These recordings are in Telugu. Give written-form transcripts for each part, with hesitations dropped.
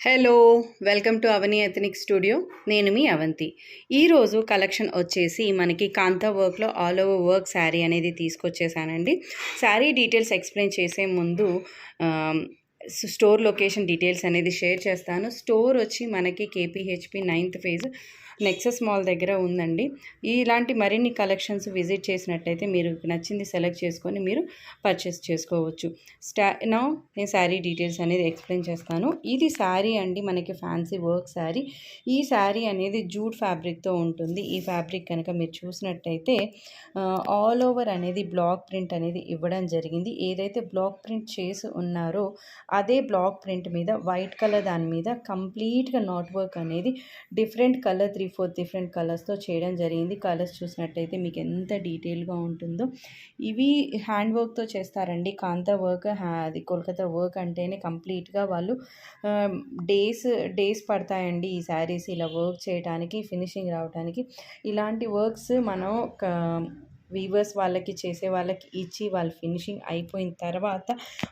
Hello welcome to Avani ethnic studio. నేను మీ అవంతి. ఈరోజు కలెక్షన్ వచ్చేసి మనకి కాంతా వర్క్లో ఆల్ ఓవర్ వర్క్ శారీ అనేది తీసుకొచ్చేసానండి. శారీ డీటెయిల్స్ ఎక్స్ప్లెయిన్ చేసే ముందు స్టోర్ లొకేషన్ డీటెయిల్స్ అనేది షేర్ చేస్తాను. స్టోర్ వచ్చి మనకి కేపీహెచ్పి 9th ఫేజ్ నెక్సస్ మాల్ దగ్గర ఉందండి. ఇలాంటి మరిన్ని కలెక్షన్స్ విజిట్ చేసినట్టయితే మీరు నచ్చింది సెలెక్ట్ చేసుకొని మీరు పర్చేస్ చేసుకోవచ్చు. నేను శారీ డీటెయిల్స్ అనేది ఎక్స్ప్లెయిన్ చేస్తాను. ఇది శారీ అండి, మనకి ఫ్యాన్సీ వర్క్ శారీ. ఈ శారీ అనేది జూట్ ఫ్యాబ్రిక్తో ఉంటుంది. ఈ ఫ్యాబ్రిక్ కనుక మీరు చూసినట్టయితే ఆల్ ఓవర్ అనేది బ్లాక్ ప్రింట్ అనేది ఇవ్వడం జరిగింది. ఏదైతే బ్లాక్ ప్రింట్ చేసి ఉన్నారో అదే బ్లాక్ ప్రింట్ మీద వైట్ కలర్ దాని మీద కంప్లీట్గా నాట్ వర్క్ అనేది డిఫరెంట్ కలర్ 3-4 డిఫరెంట్ కలర్స్తో చేయడం జరిగింది. కలర్స్ చూసినట్టయితే మీకు ఎంత డీటెయిల్గా ఉంటుందో. ఇవి హ్యాండ్ వర్క్తో చేస్తారండి. కాంతా వర్క్ అది కోల్కతా వర్క్ అంటేనే కంప్లీట్గా వాళ్ళు డేస్ పడతాయండి ఈ శారీస్ ఇలా వర్క్ చేయడానికి, ఫినిషింగ్ రావడానికి. ఇలాంటి వర్క్స్ మనం వీవర్స్ వాళ్ళకి చేసే వాళ్ళకి ఇచ్చి వాళ్ళ ఫినిషింగ్ అయిపోయిన తర్వాత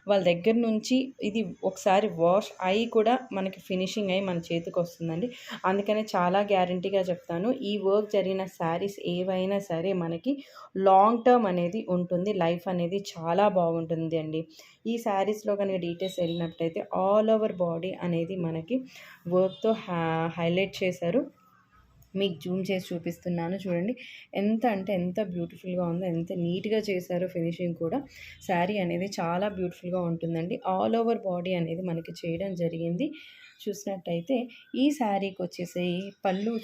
వాళ్ళ దగ్గర నుంచి ఇది ఒకసారి వాష్ అయ్యి కూడా మనకి ఫినిషింగ్ అయ్యి మన చేతికి వస్తుందండి. అందుకనే చాలా గ్యారంటీగా చెప్తాను, ఈ వర్క్ జరిగిన శారీస్ ఏవైనా సరే మనకి లాంగ్ టర్మ్ అనేది ఉంటుంది, లైఫ్ అనేది చాలా బాగుంటుంది అండి. ఈ శారీస్లో కనుక డీటెయిల్స్ వెళ్ళినట్టయితే ఆల్ ఓవర్ బాడీ అనేది మనకి వర్క్తో హైలైట్ చేశారు. మీకు జూమ్ చేసి చూపిస్తున్నాను చూడండి. ఎంత అంటే ఎంత బ్యూటిఫుల్గా ఉందో, ఎంత నీట్గా చేశారో ఫినిషింగ్ కూడా. శారీ అనేది చాలా బ్యూటిఫుల్గా ఉంటుందండి. ఆల్ ఓవర్ బాడీ అనేది మనకి చేయడం జరిగింది. చూసినట్టయితే ఈ శారీకి వచ్చేసి పళ్ళు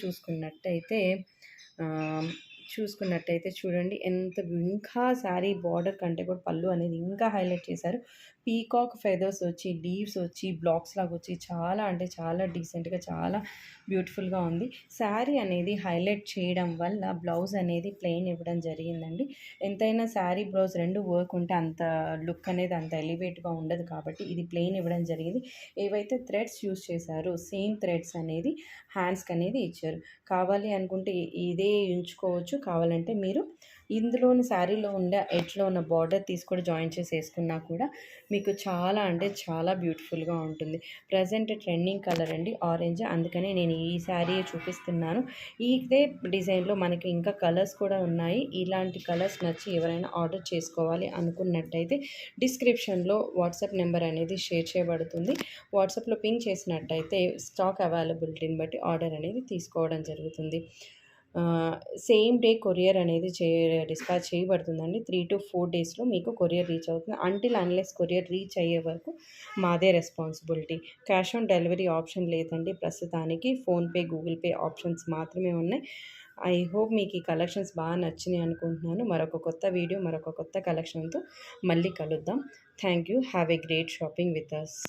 చూసుకున్నట్టయితే చూడండి ఎంత ఇంకా శారీ బార్డర్ కంటే కూడా పళ్ళు అనేది ఇంకా హైలైట్ చేశారు. పీకాక్ ఫెదర్స్ వచ్చి, లీవ్స్ వచ్చి, బ్లాక్స్ లాగా వచ్చి చాలా అంటే చాలా డీసెంట్గా చాలా బ్యూటిఫుల్గా ఉంది. శారీ అనేది హైలైట్ చేయడం వల్ల బ్లౌజ్ అనేది ప్లెయిన్ ఇవ్వడం జరిగిందండి. ఎంతైనా శారీ బ్లౌజ్ రెండు వర్క్ ఉంటే అంత లుక్ అనేది అంత ఎలివేట్గా ఉండదు కాబట్టి ఇది ప్లెయిన్ ఇవ్వడం జరిగింది. ఏవైతే థ్రెడ్స్ యూస్ చేశారో సేమ్ థ్రెడ్స్ అనేది హ్యాండ్స్కి అనేది ఇచ్చారు. కావాలి అనుకుంటే ఇదే ఉంచుకోవచ్చు, కావాలంటే మీరు ఇందులోని శారీలో ఉండే ఎడ్జ్లో ఉన్న బార్డర్ తీసుకొని జాయిన్ చేసి వేసుకున్నా కూడా మీకు చాలా అంటే చాలా బ్యూటిఫుల్గా ఉంటుంది. ప్రజెంట్ ట్రెండింగ్ కలర్ అండి ఆరెంజ్, అందుకనే నేను ఈ శారీ చూపిస్తున్నాను. ఇదే డిజైన్లో మనకి ఇంకా కలర్స్ కూడా ఉన్నాయి. ఇలాంటి కలర్స్ నచ్చి ఎవరైనా ఆర్డర్ చేసుకోవాలి అనుకున్నట్టయితే డిస్క్రిప్షన్లో వాట్సాప్ నెంబర్ అనేది షేర్ చేయబడుతుంది. వాట్సాప్లో పింక్ చేసినట్టయితే స్టాక్ అవైలబిలిటీని బట్టి ఆర్డర్ అనేది తీసుకోవడం జరుగుతుంది. సేమ్ డే కొరియర్ అనేది డిస్పాచ్ చేయబడుతుందండి. 3 to 4 డేస్లో మీకు కొరియర్ రీచ్ అవుతుంది. అన్లెస్ కొరియర్ రీచ్ అయ్యే వరకు మాదే responsibility. Cash on delivery option లేదండి ప్రస్తుతానికి. ఫోన్పే, గూగుల్ పే ఆప్షన్స్ మాత్రమే ఉన్నాయి. ఐ హోప్ మీకు ఈ కలెక్షన్స్ బాగా నచ్చినాయి అనుకుంటున్నాను. మరొక కొత్త వీడియో, మరొక కొత్త కలెక్షన్తో మళ్ళీ కలుద్దాం. Thank you. Have a great shopping with us.